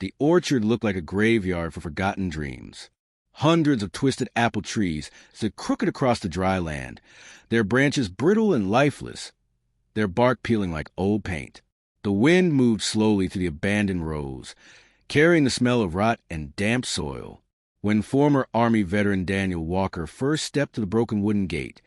The orchard looked like a graveyard for forgotten dreams. Hundreds of twisted apple trees stood crooked across the dry land, their branches brittle and lifeless, their bark peeling like old paint. The wind moved slowly through the abandoned rows, carrying the smell of rot and damp soil. When former Army veteran Daniel Walker first stepped to the broken wooden gate,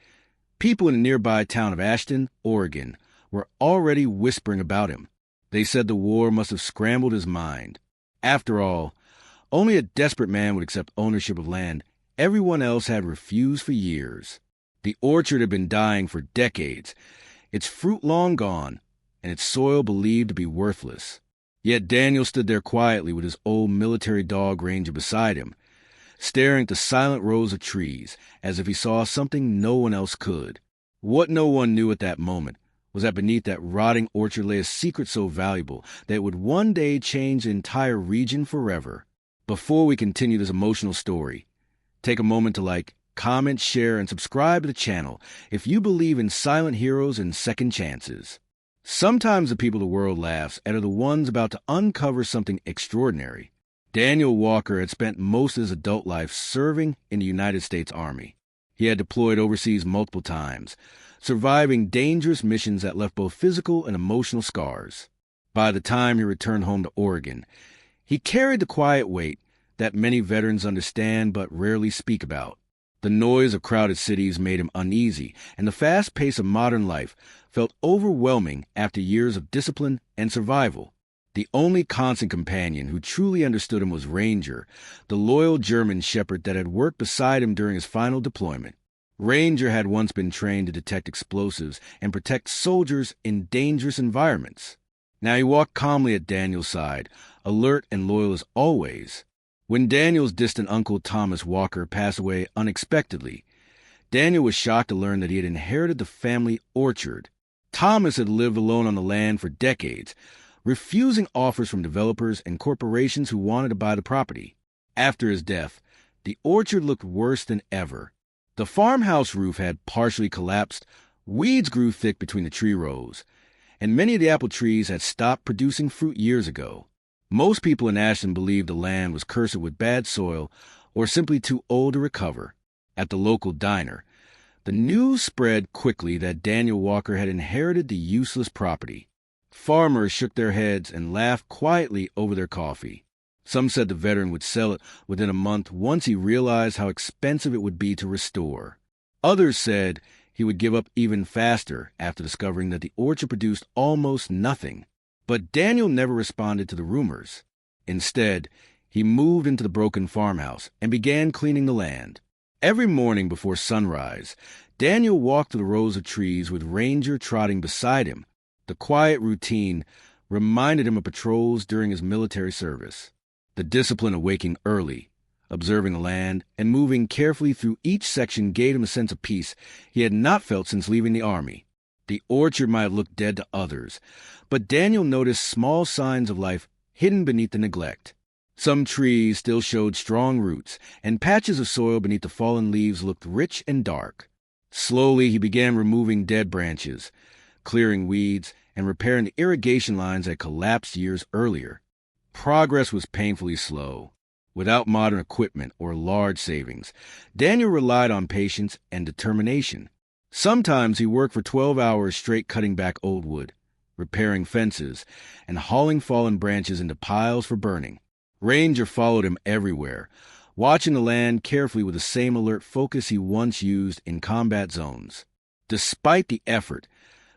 people in the nearby town of Ashton, Oregon, were already whispering about him. They said the war must have scrambled his mind. After all, only a desperate man would accept ownership of land everyone else had refused for years. The orchard had been dying for decades, its fruit long gone, and its soil believed to be worthless. Yet Daniel stood there quietly with his old military dog Ranger beside him, staring at the silent rows of trees as if he saw something no one else could. What no one knew at that moment was that beneath that rotting orchard lay a secret so valuable that it would one day change the entire region forever. Before we continue this emotional story, take a moment to like, comment, share, and subscribe to the channel if you believe in silent heroes and second chances. Sometimes the people the world laughs at are the ones about to uncover something extraordinary. Daniel Walker had spent most of his adult life serving in the United States Army. He had deployed overseas multiple times, surviving dangerous missions that left both physical and emotional scars. By the time he returned home to Oregon, he carried the quiet weight that many veterans understand but rarely speak about. The noise of crowded cities made him uneasy, and the fast pace of modern life felt overwhelming after years of discipline and survival. The only constant companion who truly understood him was Ranger, the loyal German shepherd that had worked beside him during his final deployment. Ranger had once been trained to detect explosives and protect soldiers in dangerous environments. Now he walked calmly at Daniel's side, alert and loyal as always. When Daniel's distant uncle Thomas Walker passed away unexpectedly, Daniel was shocked to learn that he had inherited the family orchard. Thomas had lived alone on the land for decades, refusing offers from developers and corporations who wanted to buy the property. After his death, the orchard looked worse than ever. The farmhouse roof had partially collapsed, weeds grew thick between the tree rows, and many of the apple trees had stopped producing fruit years ago. Most people in Ashton believed the land was cursed with bad soil or simply too old to recover. At the local diner, the news spread quickly that Daniel Walker had inherited the useless property. Farmers shook their heads and laughed quietly over their coffee. Some said the veteran would sell it within a month once he realized how expensive it would be to restore. Others said he would give up even faster after discovering that the orchard produced almost nothing. But Daniel never responded to the rumors. Instead, he moved into the broken farmhouse and began cleaning the land. Every morning before sunrise, Daniel walked through the rows of trees with Ranger trotting beside him. The quiet routine reminded him of patrols during his military service. The discipline of waking early, observing the land, and moving carefully through each section gave him a sense of peace he had not felt since leaving the Army. The orchard might have looked dead to others, but Daniel noticed small signs of life hidden beneath the neglect. Some trees still showed strong roots, and patches of soil beneath the fallen leaves looked rich and dark. Slowly, he began removing dead branches, clearing weeds, and repairing the irrigation lines that collapsed years earlier. Progress was painfully slow. Without modern equipment or large savings, Daniel relied on patience and determination. Sometimes he worked for 12 hours straight cutting back old wood, repairing fences, and hauling fallen branches into piles for burning. Ranger followed him everywhere, watching the land carefully with the same alert focus he once used in combat zones. Despite the effort,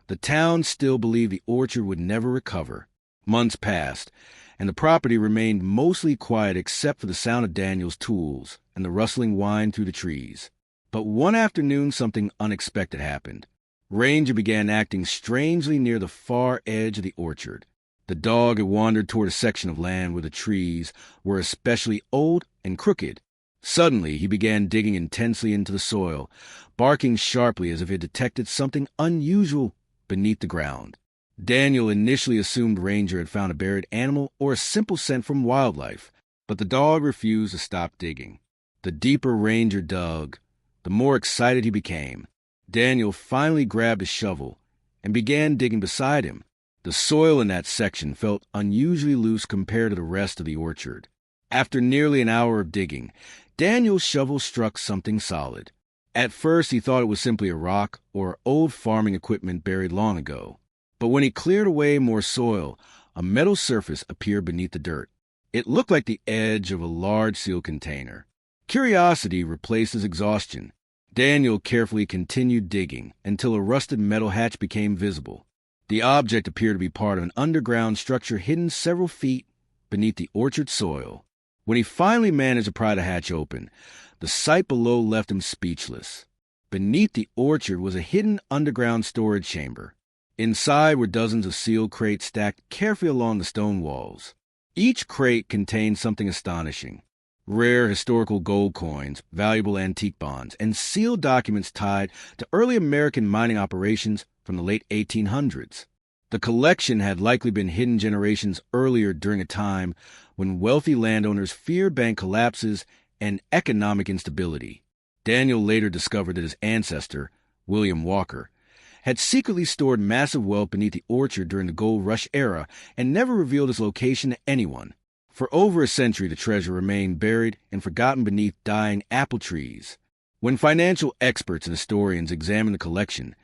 the town still believed the orchard would never recover. Months passed, and the property remained mostly quiet except for the sound of Daniel's tools and the rustling wind through the trees. But one afternoon, something unexpected happened. Ranger began acting strangely near the far edge of the orchard. The dog had wandered toward a section of land where the trees were especially old and crooked. Suddenly, he began digging intensely into the soil, barking sharply as if he had detected something unusual beneath the ground. Daniel initially assumed Ranger had found a buried animal or a simple scent from wildlife, but the dog refused to stop digging. The deeper Ranger dug, the more excited he became. Daniel finally grabbed a shovel and began digging beside him. The soil in that section felt unusually loose compared to the rest of the orchard. After nearly an hour of digging, Daniel's shovel struck something solid. At first, he thought it was simply a rock or old farming equipment buried long ago. But when he cleared away more soil, a metal surface appeared beneath the dirt. It looked like the edge of a large sealed container. Curiosity replaced his exhaustion. Daniel carefully continued digging until a rusted metal hatch became visible. The object appeared to be part of an underground structure hidden several feet beneath the orchard soil. When he finally managed to pry the hatch open, the sight below left him speechless. Beneath the orchard was a hidden underground storage chamber. Inside were dozens of sealed crates stacked carefully along the stone walls. Each crate contained something astonishing: rare historical gold coins, valuable antique bonds, and sealed documents tied to early American mining operations from the late 1800s. The collection had likely been hidden generations earlier during a time when wealthy landowners feared bank collapses and economic instability. Daniel later discovered that his ancestor, William Walker, had secretly stored massive wealth beneath the orchard during the gold rush era and never revealed its location to anyone. For over a century, the treasure remained buried and forgotten beneath dying apple trees. When financial experts and historians examined the collection,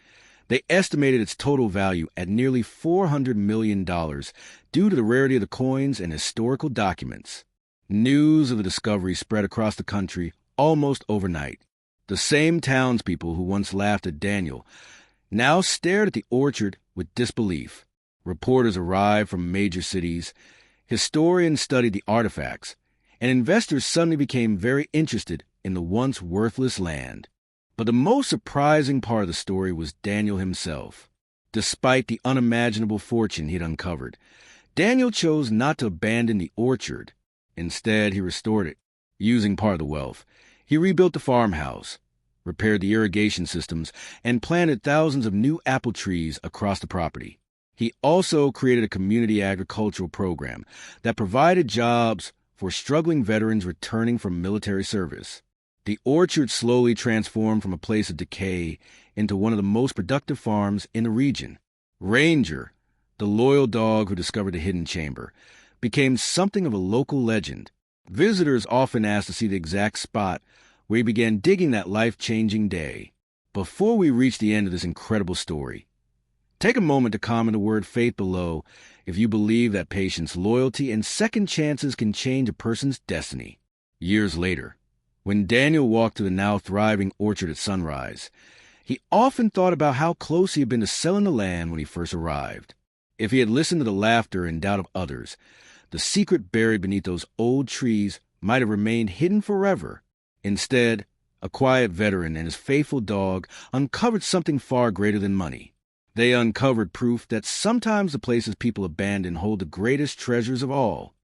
they estimated its total value at nearly $400 million due to the rarity of the coins and historical documents. News of the discovery spread across the country almost overnight. The same townspeople who once laughed at Daniel now stared at the orchard with disbelief. Reporters arrived from major cities, historians studied the artifacts, and investors suddenly became very interested in the once worthless land. But the most surprising part of the story was Daniel himself. Despite the unimaginable fortune he had uncovered, Daniel chose not to abandon the orchard. Instead, he restored it. Using part of the wealth, he rebuilt the farmhouse, repaired the irrigation systems, and planted thousands of new apple trees across the property. He also created a community agricultural program that provided jobs for struggling veterans returning from military service. The orchard slowly transformed from a place of decay into one of the most productive farms in the region. Ranger, the loyal dog who discovered the hidden chamber, became something of a local legend. Visitors often asked to see the exact spot where he began digging that life-changing day. Before we reach the end of this incredible story, take a moment to comment the word faith below if you believe that patience, loyalty, and second chances can change a person's destiny. Years later, when Daniel walked to the now thriving orchard at sunrise, he often thought about how close he had been to selling the land when he first arrived. If he had listened to the laughter and doubt of others, the secret buried beneath those old trees might have remained hidden forever. Instead, a quiet veteran and his faithful dog uncovered something far greater than money. They uncovered proof that sometimes the places people abandon hold the greatest treasures of all.